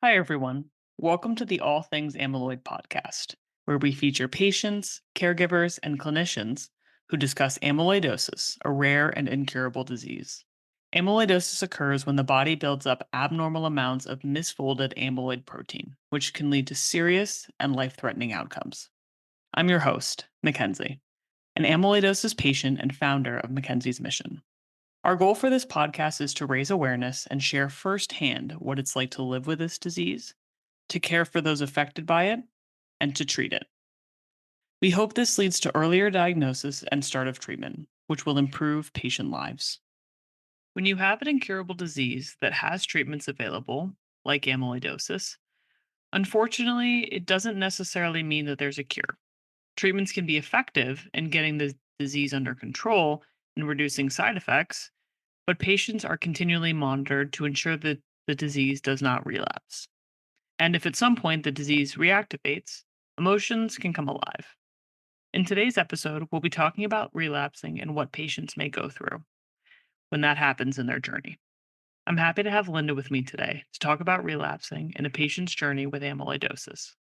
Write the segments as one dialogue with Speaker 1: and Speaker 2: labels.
Speaker 1: Hi, everyone. Welcome to the All Things Amyloid podcast, where we feature patients, caregivers, and clinicians who discuss amyloidosis, a rare and incurable disease. Amyloidosis occurs when the body builds up abnormal amounts of misfolded amyloid protein, which can lead to serious and life threatening outcomes. I'm your host, Mackenzie, an amyloidosis patient and founder of Mackenzie's Mission. Our goal for this podcast is to raise awareness and share firsthand what it's like to live with this disease, to care for those affected by it, and to treat it. We hope this leads to earlier diagnosis and start of treatment, which will improve patient lives. When you have an incurable disease that has treatments available, like amyloidosis, unfortunately, it doesn't necessarily mean that there's a cure. Treatments can be effective in getting the disease under control and reducing side effects, but patients are continually monitored to ensure that the disease does not relapse. And if at some point the disease reactivates, emotions can come alive. In today's episode, we'll be talking about relapsing and what patients may go through when that happens in their journey. I'm happy to have Linda with me today to talk about relapsing and a patient's journey with amyloidosis.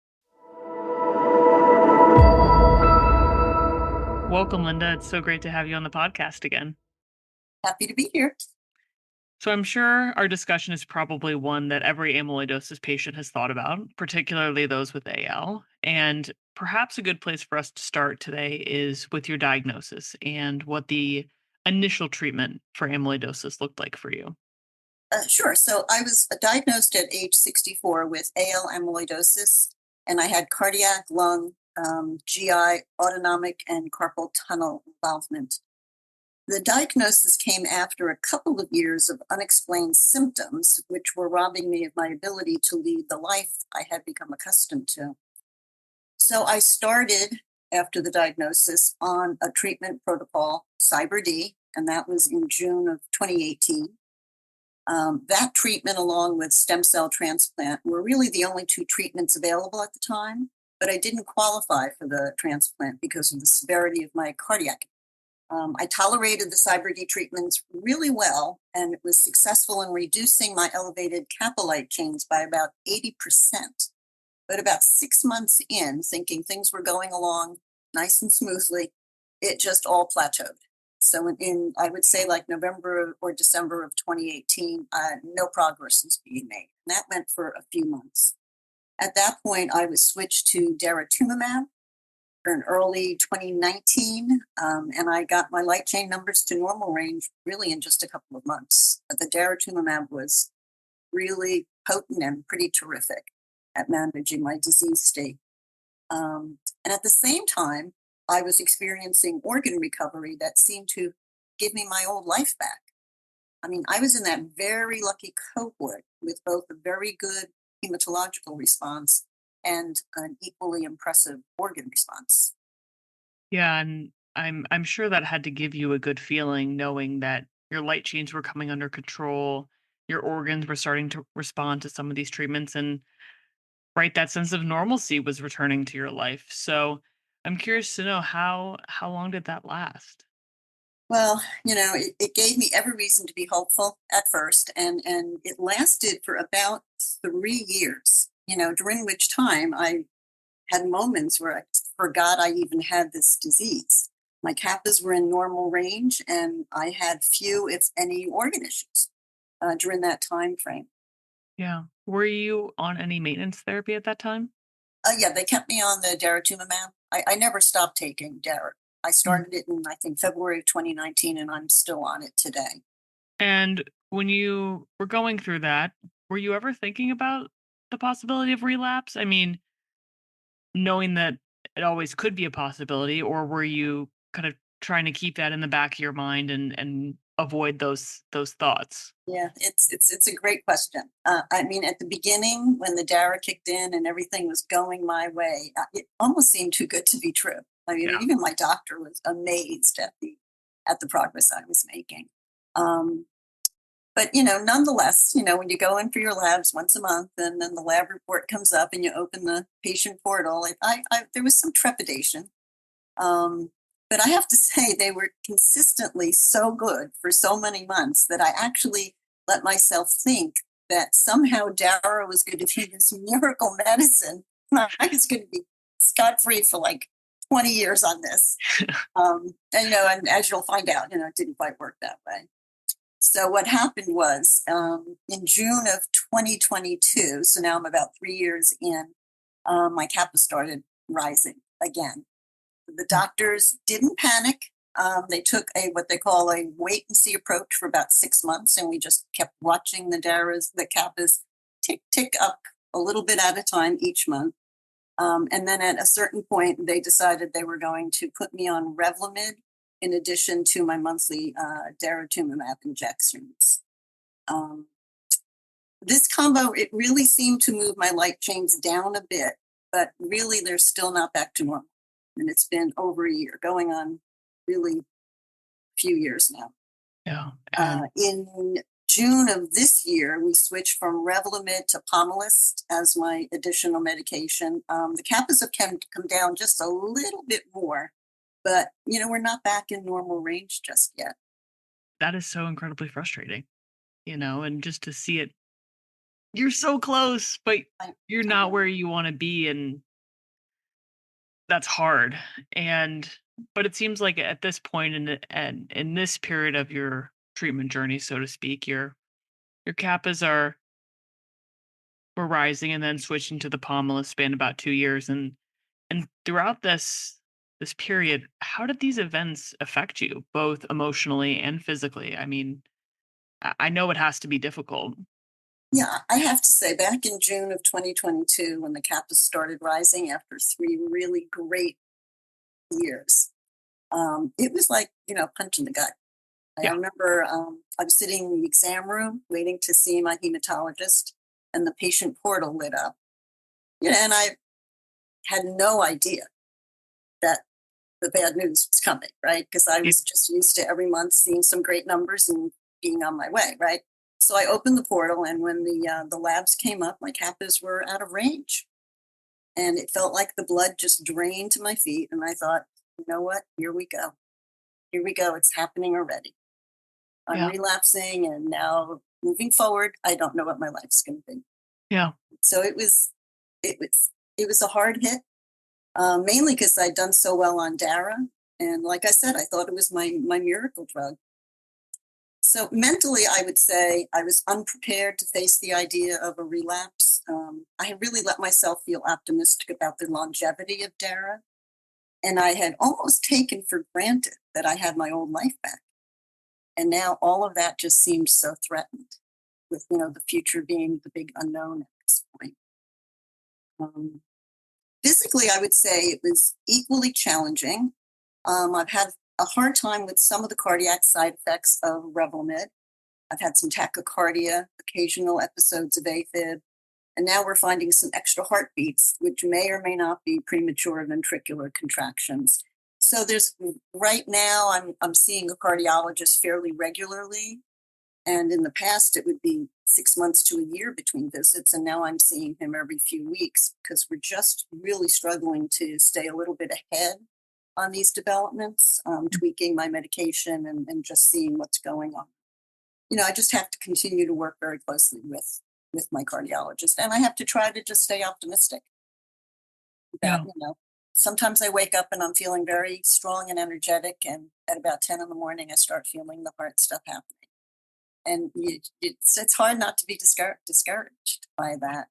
Speaker 1: Welcome, Linda. It's so great to have you on the podcast again.
Speaker 2: Happy to be here.
Speaker 1: So, I'm sure our discussion is probably one that every amyloidosis patient has thought about, particularly those with AL. And perhaps a good place for us to start today is with your diagnosis and what the initial treatment for amyloidosis looked like for you.
Speaker 2: Sure. So I was diagnosed at age 64 with AL amyloidosis, and I had cardiac, lung, GI, autonomic, and carpal tunnel involvement. The diagnosis came after a couple of years of unexplained symptoms, which were robbing me of my ability to lead the life I had become accustomed to. So I started, after the diagnosis, on a treatment protocol, CyberD, and that was in June of 2018. That treatment, along with stem cell transplant, were really the only two treatments available at the time, but I didn't qualify for the transplant because of the severity of my cardiac. I tolerated the CyberD treatments really well, and it was successful in reducing my elevated kappa light chains by about 80%. But about 6 months in, thinking things were going along nice and smoothly, it just all plateaued. So I would say like November or December of 2018, no progress was being made. And that went for a few months. At that point, I was switched to daratumumab in early 2019, and I got my light chain numbers to normal range really in just a couple of months. But the daratumumab was really potent and pretty terrific at managing my disease state. And at the same time, I was experiencing organ recovery that seemed to give me my old life back. I mean, I was in that very lucky cohort with both a very good hematological response and an equally impressive organ response.
Speaker 1: Yeah, and I'm sure that had to give you a good feeling knowing that your light chains were coming under control, your organs were starting to respond to some of these treatments, and right, that sense of normalcy was returning to your life. So I'm curious to know how long did that last?
Speaker 2: Well, it gave me every reason to be hopeful at first, and it lasted for about 3 years. During which time I had moments where I forgot I even had this disease. My kappas were in normal range, and I had few, if any, organ issues during that time frame.
Speaker 1: Yeah. Were you on any maintenance therapy at that time?
Speaker 2: Yeah, they kept me on the daratumumab. I never stopped taking Dara. I
Speaker 1: Mm.
Speaker 2: started it in, I think, February of 2019, and I'm still on it today.
Speaker 1: And when you were going through that, were you ever thinking about the possibility of relapse? I mean, knowing that it always could be a possibility, or were you kind of trying to keep that in the back of your mind and avoid those thoughts?
Speaker 2: Yeah, it's a great question. I mean, at the beginning, when the Dara kicked in and everything was going my way, it almost seemed too good to be true. I mean,
Speaker 1: Yeah.
Speaker 2: even my doctor was amazed at the progress I was making. Um, but nonetheless, when you go in for your labs once a month, and then the lab report comes up, and you open the patient portal, there was some trepidation. Um, but I have to say, they were consistently so good for so many months that I actually let myself think that somehow Dara was going to be this miracle medicine. I was going to be scot-free for like 20 years on this. And as you'll find out, it didn't quite work that way. So what happened was in June of 2022, so now I'm about 3 years in, my kappa started rising again. The doctors didn't panic. They took what they call a wait and see approach for about 6 months, and we just kept watching the kappas tick up a little bit at a time each month. And then at a certain point, they decided they were going to put me on Revlimid in addition to my monthly daratumumab injections. This combo, it really seemed to move my light chains down a bit, but really they're still not back to normal. And it's been over a year, going on really a few years now.
Speaker 1: Yeah. And
Speaker 2: In June of this year, we switched from Revlimid to Pomalyst as my additional medication. The kappas have come down just a little bit more, but we're not back in normal range just yet.
Speaker 1: that is so incredibly frustrating, and just to see it, you're so close, but
Speaker 2: I,
Speaker 1: you're
Speaker 2: I
Speaker 1: not
Speaker 2: know.
Speaker 1: where you want to be. And that's hard. And, but it seems like at this point and in this period of your treatment journey, so to speak, your kappas were rising and then switching to the Pomalyst span about 2 years. And throughout this period, how did these events affect you, both emotionally and physically? I mean, I know it has to be difficult.
Speaker 2: Yeah, I have to say, back in June of 2022, when the kappas started rising after 3 really great years, it was like, punch in the gut. I
Speaker 1: Yeah.
Speaker 2: remember I was sitting in the exam room waiting to see my hematologist, and the patient portal lit up. And I had no idea that the bad news was coming, right? Because I
Speaker 1: Yeah.
Speaker 2: was just used to every month seeing some great numbers and being on my way, right? So I opened the portal, and when the labs came up, my kappas were out of range, and it felt like the blood just drained to my feet. And I thought, you know what? Here we go. Here we go. It's happening already. I'm
Speaker 1: Yeah.
Speaker 2: relapsing, and now moving forward, I don't know what my life's going to be.
Speaker 1: Yeah.
Speaker 2: So it was a hard hit, mainly because I'd done so well on Dara, and like I said, I thought it was my miracle drug. So mentally, I would say I was unprepared to face the idea of a relapse. I really let myself feel optimistic about the longevity of Dara, and I had almost taken for granted that I had my old life back. And now all of that just seemed so threatened, with the future being the big unknown at this point. Um, Physically, I would say it was equally challenging. I've had a hard time with some of the cardiac side effects of Revlimid. I've had some tachycardia, occasional episodes of AFib, and now we're finding some extra heartbeats, which may or may not be premature ventricular contractions. So there's right now I'm seeing a cardiologist fairly regularly, and in the past it would be 6 months to a year between visits, and now I'm seeing him every few weeks because we're just really struggling to stay a little bit ahead on these developments, tweaking my medication and just seeing what's going on. I just have to continue to work very closely with my cardiologist, and I have to try to just stay optimistic about,
Speaker 1: Yeah.
Speaker 2: sometimes I wake up and I'm feeling very strong and energetic, and at about 10 in the morning, I start feeling the heart stuff happening. And it's hard not to be discouraged by that.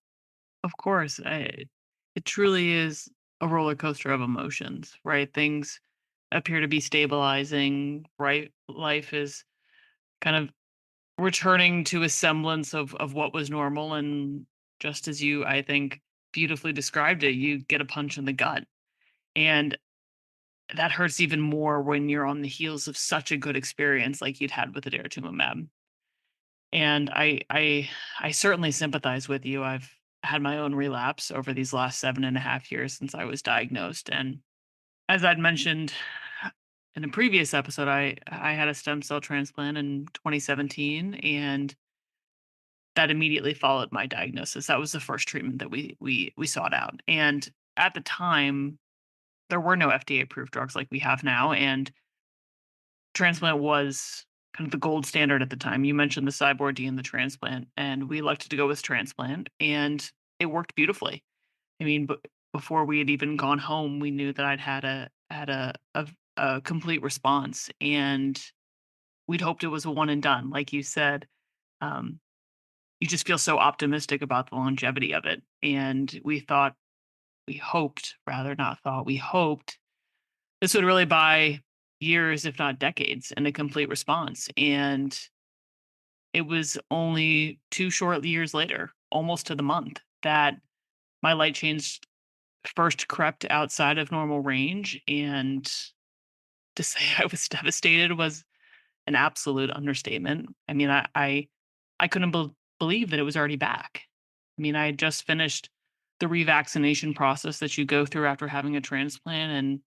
Speaker 1: Of course. It truly is a roller coaster of emotions, right? Things appear to be stabilizing, right? Life is kind of returning to a semblance of what was normal. And just as you, I think, beautifully described it, you get a punch in the gut. And that hurts even more when you're on the heels of such a good experience like you'd had with the daratumumab. And I certainly sympathize with you. I've had my own relapse over these last 7.5 years since I was diagnosed. And as I'd mentioned in a previous episode, I had a stem cell transplant in 2017, and that immediately followed my diagnosis. That was the first treatment that we sought out. And at the time, there were no FDA approved drugs like we have now, and transplant was kind of the gold standard at the time. You mentioned the Cyborg D and the transplant, and we elected to go with transplant, and it worked beautifully. I mean, before we had even gone home, we knew that I'd had a complete response, and we'd hoped it was a one and done. Like you said, um, you just feel so optimistic about the longevity of it, and we hoped, rather not thought, we hoped this would really buy years, if not decades, in a complete response. And it was only 2 short years later, almost to the month, that my light change first crept outside of normal range, and to say I was devastated was an absolute understatement. I mean, I couldn't believe that it was already back. I mean, I had just finished the revaccination process that you go through after having a transplant, and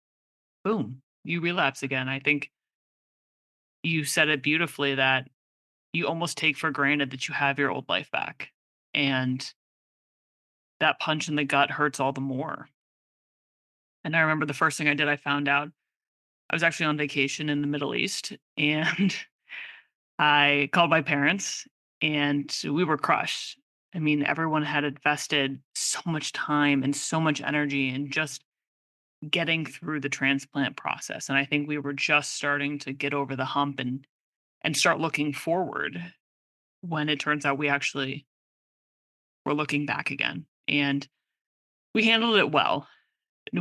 Speaker 1: boom, you relapse again. I think you said it beautifully that you almost take for granted that you have your old life back. And that punch in the gut hurts all the more. And I remember the first thing I did, I found out I was actually on vacation in the Middle East, and I called my parents, and we were crushed. I mean, everyone had invested so much time and so much energy in just getting through the transplant process. And I think we were just starting to get over the hump and start looking forward when it turns out we actually were looking back again. And we handled it well,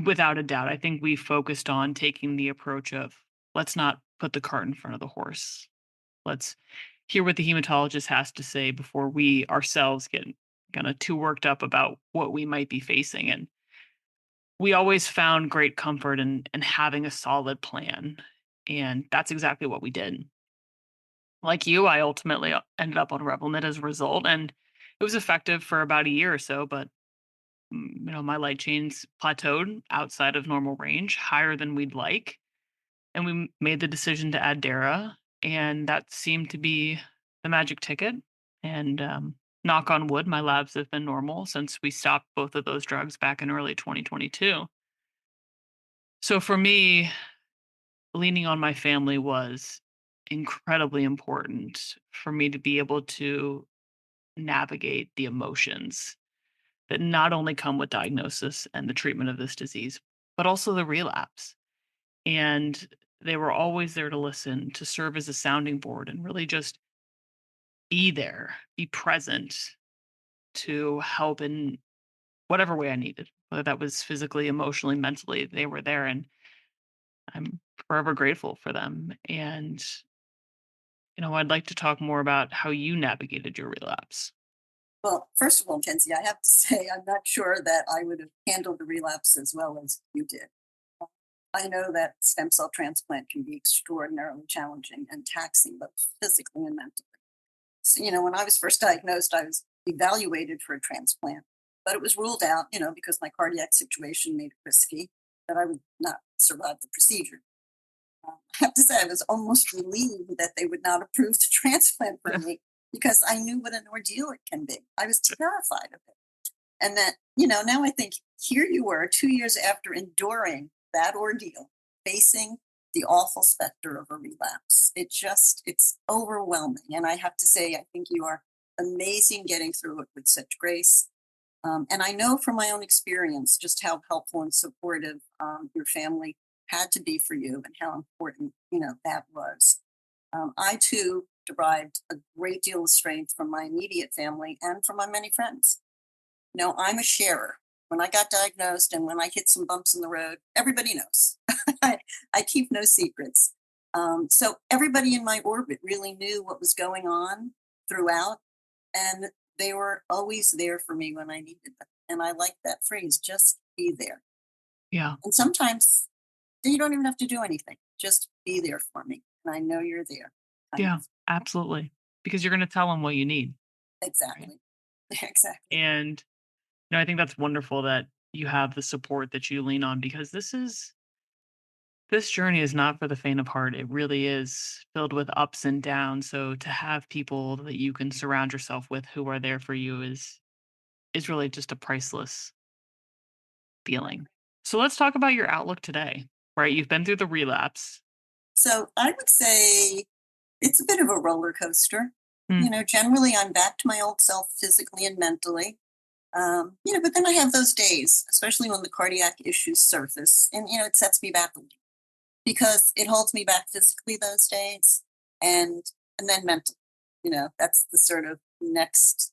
Speaker 1: without a doubt. I think we focused on taking the approach of let's not put the cart in front of the horse. Let's hear what the hematologist has to say before we ourselves get kind of too worked up about what we might be facing. And we always found great comfort in having a solid plan. And that's exactly what we did. Like you, I ultimately ended up on Revlimid as a result. And it was effective for about a year or so, but my light chains plateaued outside of normal range, higher than we'd like. And we made the decision to add Dara, and that seemed to be the magic ticket. And knock on wood, my labs have been normal since we stopped both of those drugs back in early 2022. So for me, leaning on my family was incredibly important for me to be able to navigate the emotions that not only come with diagnosis and the treatment of this disease, but also the relapse. And they were always there to listen, to serve as a sounding board, and really just be there, be present to help in whatever way I needed, whether that was physically, emotionally, mentally, they were there. And I'm forever grateful for them. And, I'd like to talk more about how you navigated your relapse.
Speaker 2: Well, first of all, Kenzie, I have to say I'm not sure that I would have handled the relapse as well as you did. Uh, I know that stem cell transplant can be extraordinarily challenging and taxing, both physically and mentally. So, when I was first diagnosed, I was evaluated for a transplant, but it was ruled out, because my cardiac situation made it risky that I would not survive the procedure. I have to say, I was almost relieved that they would not approve the transplant for me because I knew what an ordeal it can be. I was terrified of it. And that, now I think here you were 2 years after enduring that ordeal, facing the awful specter of a relapse. It's overwhelming. And I have to say, I think you are amazing getting through it with such grace. And I know from my own experience just how helpful and supportive your family had to be for you and how important, that was. I too derived a great deal of strength from my immediate family and from my many friends. I'm a sharer. When I got diagnosed and when I hit some bumps in the road, everybody knows. I keep no secrets. So everybody in my orbit really knew what was going on throughout, and they were always there for me when I needed them. And I like that phrase, just be there.
Speaker 1: Yeah.
Speaker 2: And sometimes you don't even have to do anything. Just be there for me. And I know you're there. Kind
Speaker 1: Yeah,
Speaker 2: of.
Speaker 1: absolutely. Because you're going to tell them what you need. Right.
Speaker 2: Exactly. Exactly.
Speaker 1: And, I think that's wonderful that you have the support that you lean on, because this journey is not for the faint of heart. It really is filled with ups and downs. So to have people that you can surround yourself with who are there for you is really just a priceless feeling. So let's talk about your outlook today. Right? You've been through the relapse.
Speaker 2: So I would say It's a bit of a roller coaster.
Speaker 1: Mm,
Speaker 2: Generally I'm back to my old self physically and mentally. But then I have those days, especially when the cardiac issues surface, and it sets me back a little because it holds me back physically those days, and and then mentally. That's the sort of next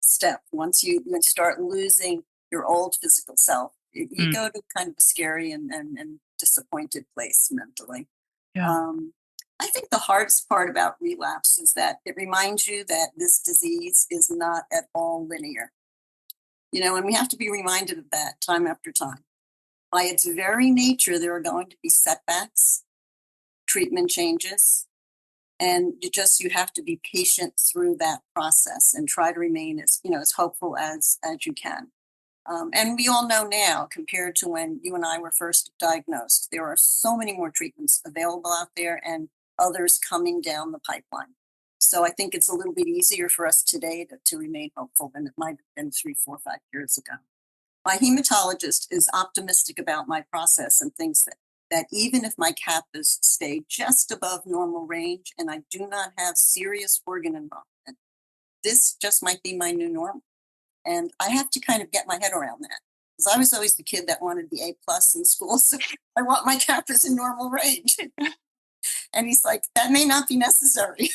Speaker 2: step. Once you start losing your old physical self, you
Speaker 1: mm,
Speaker 2: go to kind of a scary and disappointed place mentally.
Speaker 1: yeah.
Speaker 2: Um, I think the hardest part about relapse is that it reminds you that this disease is not at all linear. And we have to be reminded of that time after time. By its very nature, there are going to be setbacks, treatment changes, and you have to be patient through that process and try to remain as hopeful as you can. And we all know now, compared to when you and I were first diagnosed, there are so many more treatments available out there and others coming down the pipeline. So I think it's a little bit easier for us today to remain hopeful than it might have been 3, 4, 5 years ago. My hematologist is optimistic about my process and thinks that even if my kappas stay just above normal range and I do not have serious organ involvement, this just might be my new normal. And I have to kind of get my head around that because I was always the kid that wanted the A plus in school. So I want my kappas in normal range. And he's like, that may not be necessary.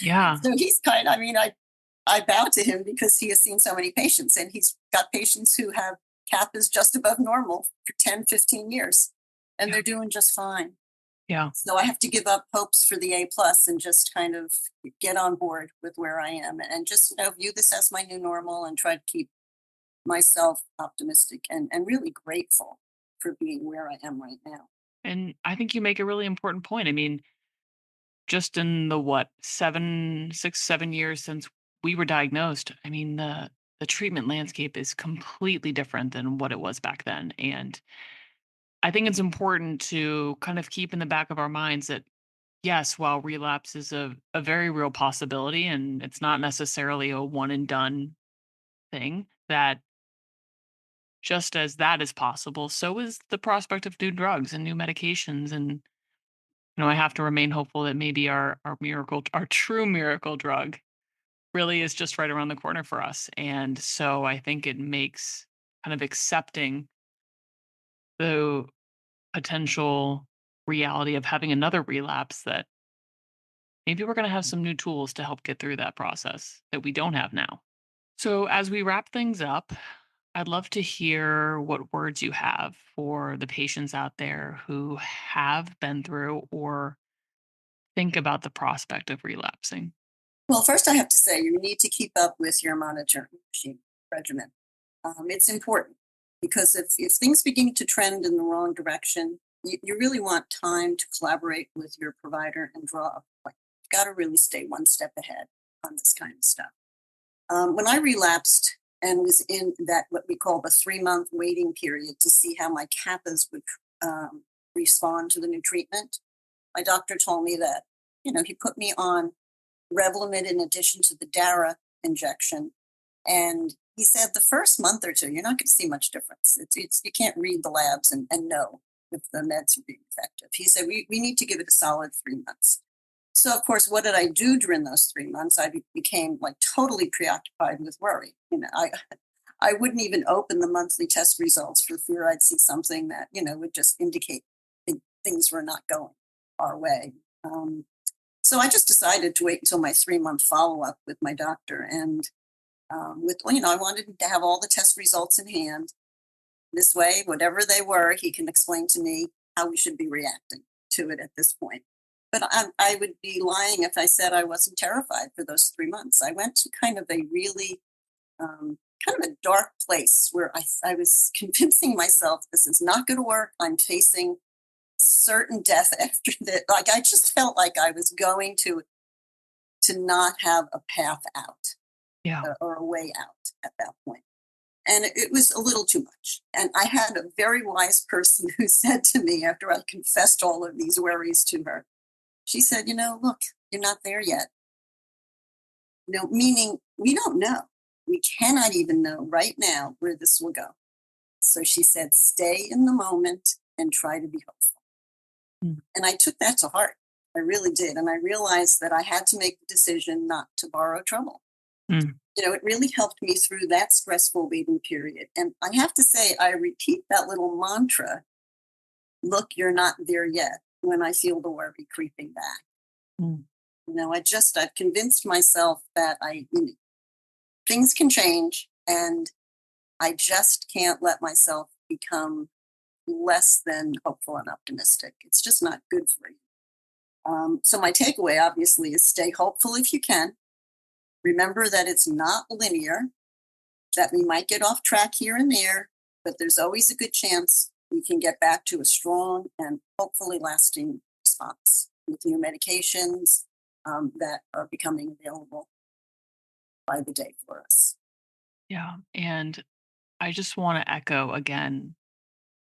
Speaker 1: Yeah.
Speaker 2: So he's I bow to him because he has seen so many patients and he's got patients who have kappas just above normal for 10, 15 years and
Speaker 1: Yeah.
Speaker 2: they're doing just fine.
Speaker 1: Yeah.
Speaker 2: So I have to give up hopes for the A plus and just kind of get on board with where I am and just, view this as my new normal and try to keep myself optimistic and really grateful for being where I am right now.
Speaker 1: And I think you make a really important point. I mean, just in the what, 7, 6, 7 years since we were diagnosed, I mean, the treatment landscape is completely different than what it was back then. And I think it's important to kind of keep in the back of our minds that yes, while relapse is a very real possibility and it's not necessarily a one and done thing, that just as that is possible, so is the prospect of new drugs and new medications. And I have to remain hopeful that maybe our true miracle drug really is just right around the corner for us. And so I think it makes kind of accepting the potential reality of having another relapse that maybe we're going to have some new tools to help get through that process that we don't have now. So, as we wrap things up, I'd love to hear what words you have for the patients out there who have been through or think about the prospect of relapsing.
Speaker 2: Well, first I have to say you need to keep up with your monitoring regimen. It's important because if things begin to trend in the wrong direction, you really want time to collaborate with your provider and draw a plan. You've got to really stay one step ahead on this kind of stuff. When I relapsed and was in that what we call the 3 month waiting period to see how my kappas would respond to the new treatment, my doctor told me that he put me on Revlimid in addition to the Dara injection, and he said the first month or two you're not going to see much difference. It's you can't read the labs and know if the meds are being effective. He said we need to give it a solid 3 months. So, of course, what did I do during those 3 months? I became like totally preoccupied with worry. I wouldn't even open the monthly test results for fear I'd see something that, would just indicate things were not going our way. So I just decided to wait until my 3 month follow up with my doctor. And I wanted to have all the test results in hand. This way, whatever they were, he can explain to me how we should be reacting to it at this point. But I would be lying if I said I wasn't terrified for those 3 months. I went to kind of a really kind of a dark place where I was convincing myself this is not going to work. I'm facing certain death after that. Like I just felt like I was going to not have a path out
Speaker 1: Yeah.
Speaker 2: or a way out at that point. And it was a little too much. And I had a very wise person who said to me after I confessed all of these worries to her, she said, look, you're not there yet. Meaning we don't know. We cannot even know right now where this will go. So she said, stay in the moment and try to be hopeful.
Speaker 1: Mm.
Speaker 2: And I took that to heart. I really did. And I realized that I had to make the decision not to borrow trouble.
Speaker 1: Mm,
Speaker 2: It really helped me through that stressful waiting period. And I have to say, I repeat that little mantra, look, you're not there yet, when I feel the worry creeping back.
Speaker 1: mm.
Speaker 2: I've convinced myself that things can change and I just can't let myself become less than hopeful and optimistic. It's just not good for you. So my takeaway obviously is stay hopeful if you can. Remember that it's not linear, that we might get off track here and there, but there's always a good chance we can get back to a strong and hopefully lasting response with new medications that are becoming available by the day for us.
Speaker 1: Yeah. And I just want to echo again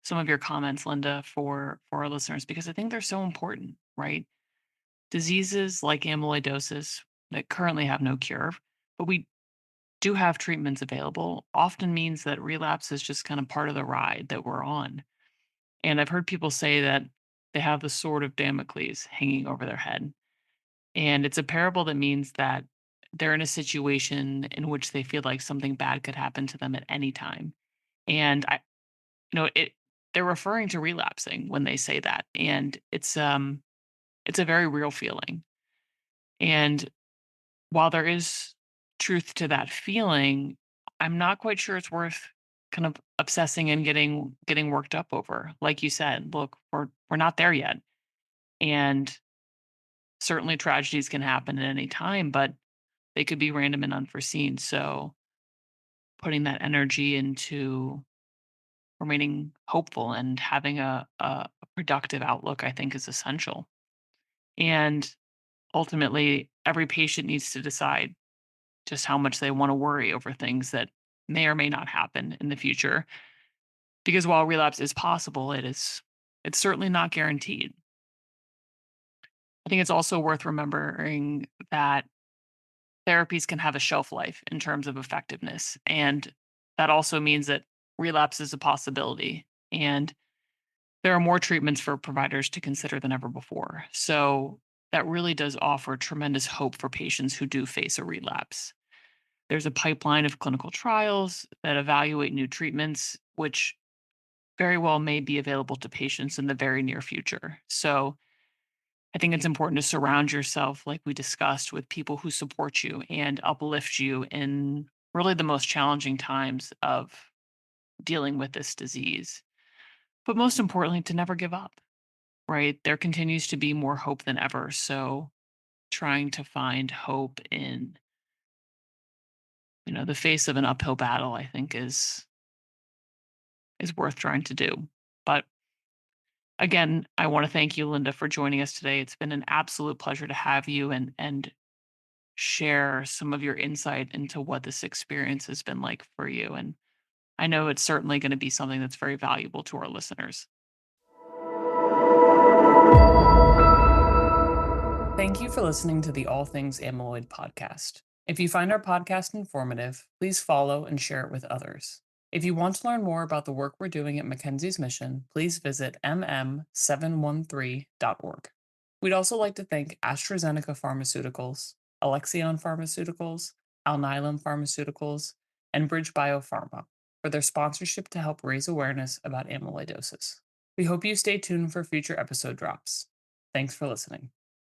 Speaker 1: some of your comments, Linda, for our listeners, because I think they're so important, right? Diseases like amyloidosis that currently have no cure, but we do have treatments available, often means that relapse is just kind of part of the ride that we're on. And I've heard people say that they have the sword of Damocles hanging over their head. And it's a parable that means that they're in a situation in which they feel like something bad could happen to them at any time. And it they're referring to relapsing when they say that. And it's a very real feeling. And while there is truth to that feeling, I'm not quite sure it's worth kind of obsessing and getting worked up over. Like you said, look, we're not there yet. And certainly tragedies can happen at any time, but they could be random and unforeseen. So putting that energy into remaining hopeful and having a productive outlook, I think, is essential. And ultimately, every patient needs to decide just how much they want to worry over things that may or may not happen in the future. Because while relapse is possible, it's certainly not guaranteed. I think it's also worth remembering that therapies can have a shelf life in terms of effectiveness. And that also means that relapse is a possibility. And there are more treatments for providers to consider than ever before. So that really does offer tremendous hope for patients who do face a relapse. There's a pipeline of clinical trials that evaluate new treatments, which very well may be available to patients in the very near future. So I think it's important to surround yourself, like we discussed, with people who support you and uplift you in really the most challenging times of dealing with this disease. But most importantly, to never give up, right? There continues to be more hope than ever. So trying to find hope in, the face of an uphill battle, I think is worth trying to do. But again, I want to thank you, Linda, for joining us today. It's been an absolute pleasure to have you and share some of your insight into what this experience has been like for you. And I know it's certainly going to be something that's very valuable to our listeners. Thank you for listening to the All Things Amyloid podcast. If you find our podcast informative, please follow and share it with others. If you want to learn more about the work we're doing at Mackenzie's Mission, please visit mm713.org. We'd also like to thank AstraZeneca Pharmaceuticals, Alexion Pharmaceuticals, Alnylam Pharmaceuticals, and Bridge Biopharma for their sponsorship to help raise awareness about amyloidosis. We hope you stay tuned for future episode drops. Thanks for listening.